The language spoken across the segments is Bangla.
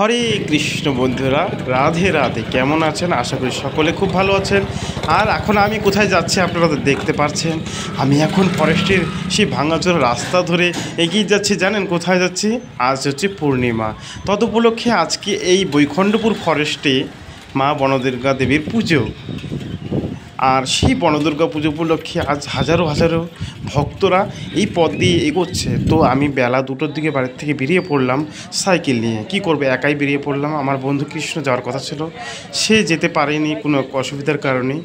হরে কৃষ্ণ বন্ধুরা, রাধে রাধে। কেমন আছেন? আশা করি সকলে খুব ভালো আছেন। আর এখন আমি কোথায় যাচ্ছি আপনারা তো দেখতে পাচ্ছেন। আমি এখন ফরেস্টের সেই ভাঙাচোরা রাস্তা ধরে এগিয়ে যাচ্ছি। জানেন কোথায় যাচ্ছি? আজ হচ্ছে পূর্ণিমা। তদুপলক্ষে আজকে এই বৈকুণ্ঠপুর ফরেস্টে মা বনদুর্গা দেবীর পুজো। আর সেই বনদুর্গা পুজো উপলক্ষে আজ হাজারো হাজারো ভক্তরা এই পথ দিয়ে এগোচ্ছে। তো আমি বেলা 2টোর দিকে বাড়ির থেকে বেরিয়ে পড়লাম সাইকেল নিয়ে। কি করবে, একাই বেরিয়ে পড়লাম। আমার বন্ধু কৃষ্ণ যাওয়ার কথা ছিল, সে যেতে পারেনি কোনো অসুবিধার কারণে।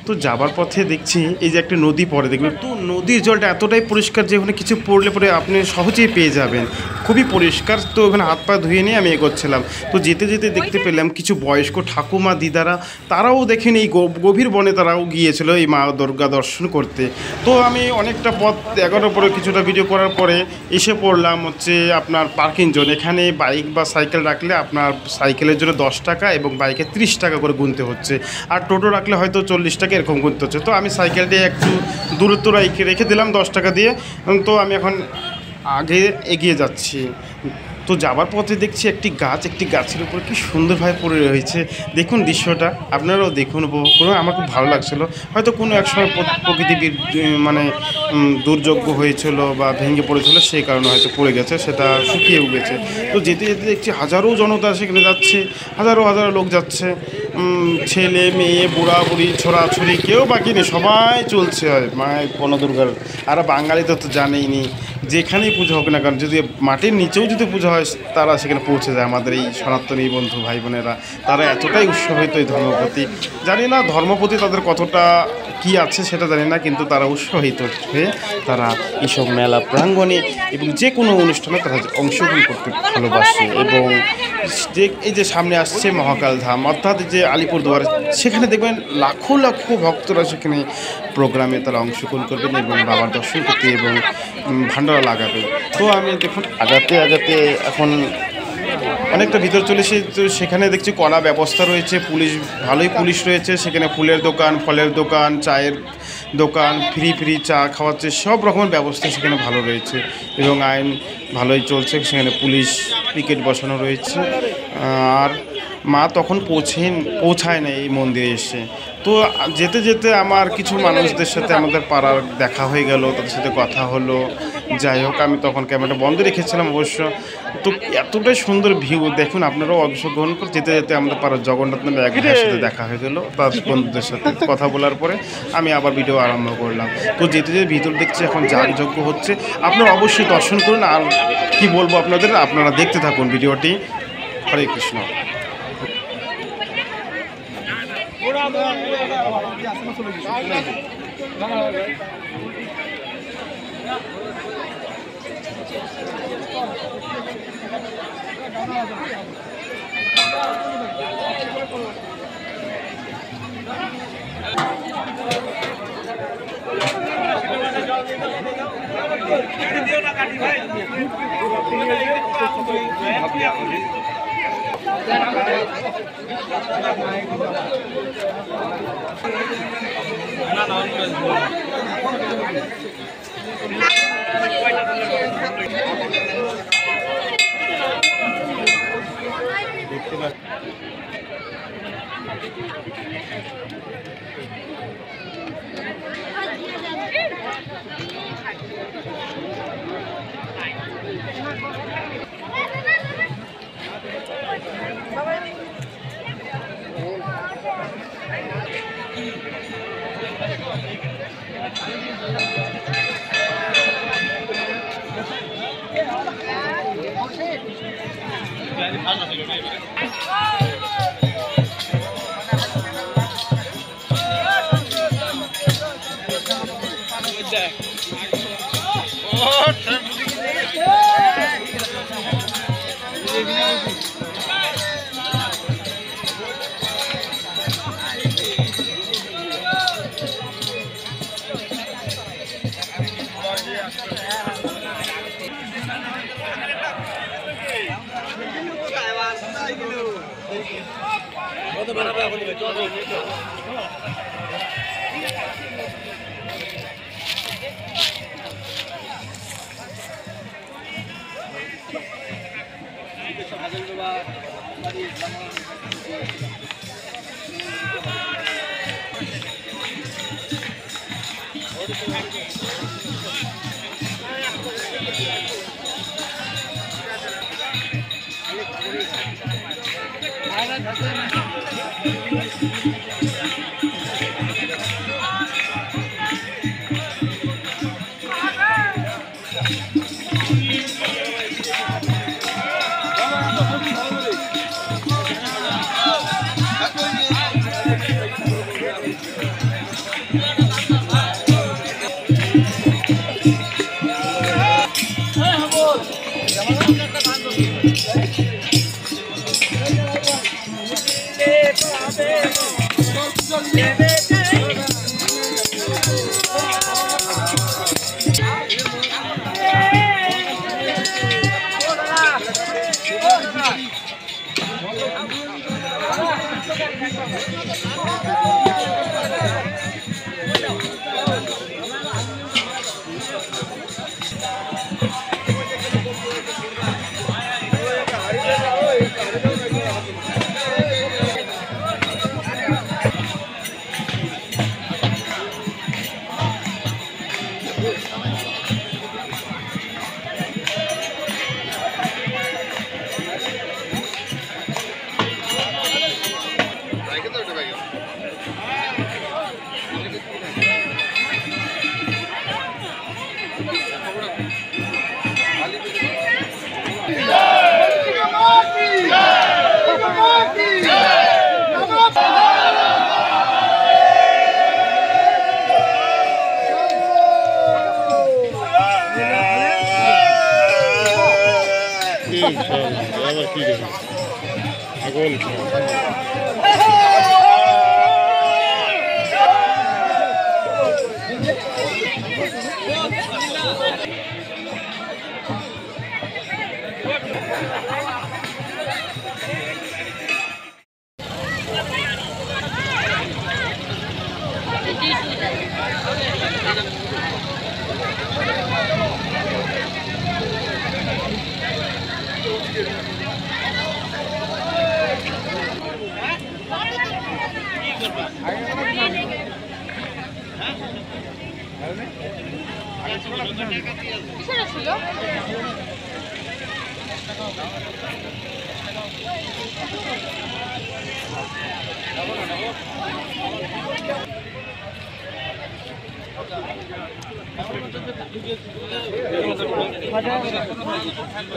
তো যাবার পথে দেখছি এই যে একটা নদী পড়ে, দেখবেন তো নদীর জলটা এতটাই পরিষ্কার যে ওখানে কিছু পড়লে পরে আপনি সহজেই পেয়ে যাবেন, খুবই পরিষ্কার। তো ওখানে হাত পা ধুয়ে নিয়ে আমি এগোচ্ছিলাম। তো যেতে যেতে দেখতে পেলাম কিছু বয়স্ক ঠাকুমা দিদারা, তারাও দেখেন এই গভীর বনে তারাও গিয়েছিল এই মা দুর্গা দর্শন করতে। তো আমি অনেকটা পথ এগানোর পরে কিছুটা ভিডিও করার পরে এসে পড়লাম হচ্ছে আপনার পার্কিং জোন। এখানে বাইক বা সাইকেল রাখলে আপনার সাইকেলের জন্য 10 টাকা এবং বাইকে 30 টাকা করে গুনতে হচ্ছে, আর টোটো রাখলে হয়তো 40 টাকা এরকম গুনতে হচ্ছে। তো আমি সাইকেলটি একটু দূরত্ব রেখে দিলাম 10 টাকা দিয়ে। তো আমি এখন আগে এগিয়ে যাচ্ছি। তো যাবার পথে দেখছি একটি গাছের উপর কি সুন্দরভাবে পড়ে রয়েছে। দেখুন দৃশ্যটা, আপনারাও দেখুন, উপভোগ করুন। আমার খুব ভালো লাগছিলো। হয়তো কোনো এক সময় প্রকৃতি মানে দুর্যোগ হয়েছিল বা ভেঙে পড়েছিল, সেই কারণে হয়তো পড়ে গেছে, সেটা শুকিয়ে উঠেছে। তো যেতে যেতে দেখছি হাজারো জনতা সেখানে যাচ্ছে, হাজারো হাজারো লোক যাচ্ছে। ছেলে মেয়ে বুড়া বুড়ি ছোড়াছুড়ি কেউ বাকি নেই, সবাই চলছে হয় মায়ের বনদুর্গার। আর বাঙালি তো জানেই নি, যেখানেই পুজো হোক না কারণ, যদি মাটির নিচেও যদি পুজো হয় তারা সেখানে পৌঁছে যায়। আমাদের এই সনাতনী বন্ধু ভাই বোনেরা তারা এতটাই উৎসাহিত এই ধর্মপ্রতি। জানি না ধর্মপ্রতি তাদের কতটা কি আছে সেটা জানি না, কিন্তু তারা উৎসাহিত হয়ে তারা এইসব মেলা প্রাঙ্গণে এবং যে কোনো অনুষ্ঠানে তারা অংশগ্রহণ করতে ভালোবাসে। এবং যে এই যে সামনে আসছে মহাকাল ধাম, অর্থাৎ যে আলিপুরদুয়ার, সেখানে দেখবেন লাখো লাখো ভক্তরা সেখানে প্রোগ্রামে তারা অংশগ্রহণ করবেন এবং বাবার দর্শন করতে এবং ভান্ডারা লাগাবে। তো আমি দেখুন আগাতে এখন অনেকটা ভিতর চলে এসে, তো সেখানে দেখছি কড়া ব্যবস্থা রয়েছে, ভালোই পুলিশ রয়েছে সেখানে। ফুলের দোকান, ফলের দোকান, চায়ের দোকান, ফ্রি চা খাওয়াচ্ছে, সব রকমের ব্যবস্থা সেখানে ভালো রয়েছে এবং আইন ভালোই চলছে। সেখানে পুলিশ পিকেট বসানো রয়েছে। আর মা তখন পৌঁছায় না এই মন্দিরে এসে। তো যেতে যেতে আমার কিছু মানুষদের সাথে আমাদের পাড়ার দেখা হয়ে গেল, তাদের সাথে কথা হলো। যাই হোক, আমি তখন ক্যামেরাটা বন্ধ রেখেছিলাম অবশ্য। তো এতটাই সুন্দর ভিউ দেখুন, আপনারাও অংশগ্রহণ করে। যেতে যেতে আমাদের পাড়ার জগন্নাথ নামে এক ভাইয়ের সাথে দেখা হয়ে গেলো, তার বন্ধুদের সাথে কথা বলার পরে আমি আবার ভিডিও আরম্ভ করলাম। তো যেতে যেতে ভিতর দেখছি এখন যাগযজ্ঞ হচ্ছে। আপনারা অবশ্যই দর্শন করুন। আর কি বলবো আপনাদের, আপনারা দেখতে থাকুন ভিডিওটি। হরে কৃষ্ণ।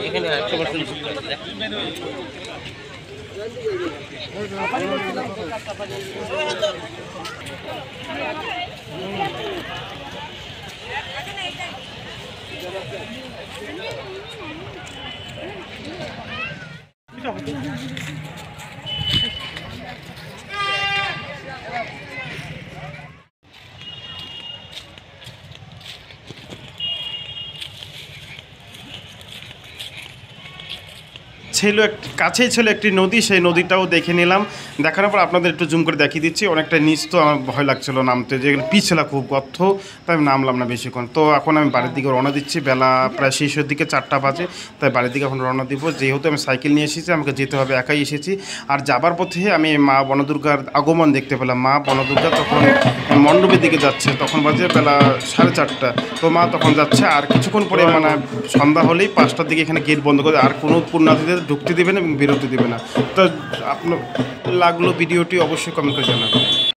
এখানে 100% কাছেই ছিল একটি নদী, সেই নদীটাও দেখে নিলাম। দেখানোর পর আপনাদের একটু জুম করে দেখিয়ে দিচ্ছি। অনেকটা নিচ, তো আমার ভয় লাগছিল নামতে, যে পিছলা খুব গর্ত, তাই আমি নামলাম না বেশিক্ষণ। তো এখন আমি বাড়ির দিকে রওনা দিচ্ছি, বেলা প্রায় শেষের দিকে 4টা বাজে, তাই বাড়ির দিকে এখন রওনা দিব। যেহেতু আমি সাইকেল নিয়ে এসেছি, আমাকে যেতে হবে, একাই এসেছি। আর যাবার পথে আমি মা বনদুর্গার আগমন দেখতে পেলাম। মা বনদুর্গা তখন মণ্ডপের দিকে যাচ্ছে, তখন বাজে বেলা 4:30। তো মা তখন যাচ্ছে, আর কিছুক্ষণ পরে মানে সন্ধ্যা হলেই 5টার দিকে এখানে গেট বন্ধ করে, আর কোনো পুণ্যার্থীদের ঢুকতে দেবে না এবং বেরোতে দেবে না। তো আপনার লাগলো ভিডিওটি অবশ্যই কমেন্ট করে জানাবেন।